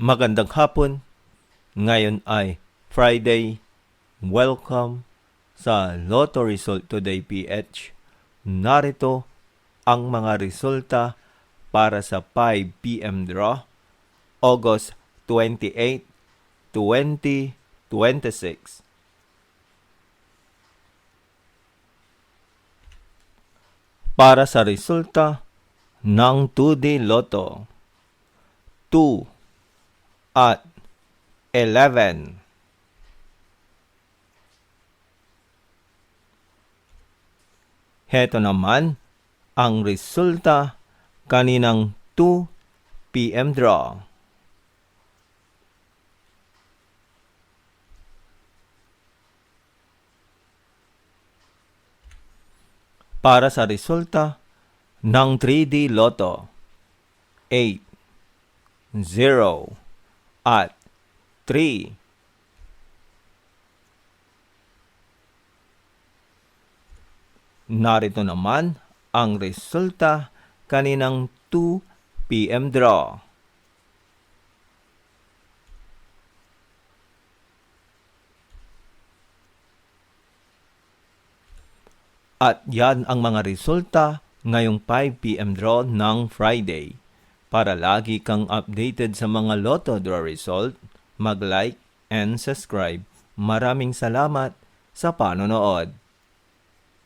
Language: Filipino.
Magandang hapon. Ngayon ay Friday. Welcome sa Lotto Result Today PH. Narito ang mga resulta para sa 5 PM draw, August 28, 2026. Para sa resulta ng 2D Lotto, 2 at 11. Heto naman ang resulta kaninang 2 PM draw. Para sa resulta ng 3D Lotto, 8, 0, at 3. Narito naman ang resulta kaninang 2 PM draw. At yan ang mga resulta ngayong 5 PM draw ng Friday. Para lagi kang updated sa mga Lotto draw result, mag-like and subscribe. Maraming salamat sa panonood.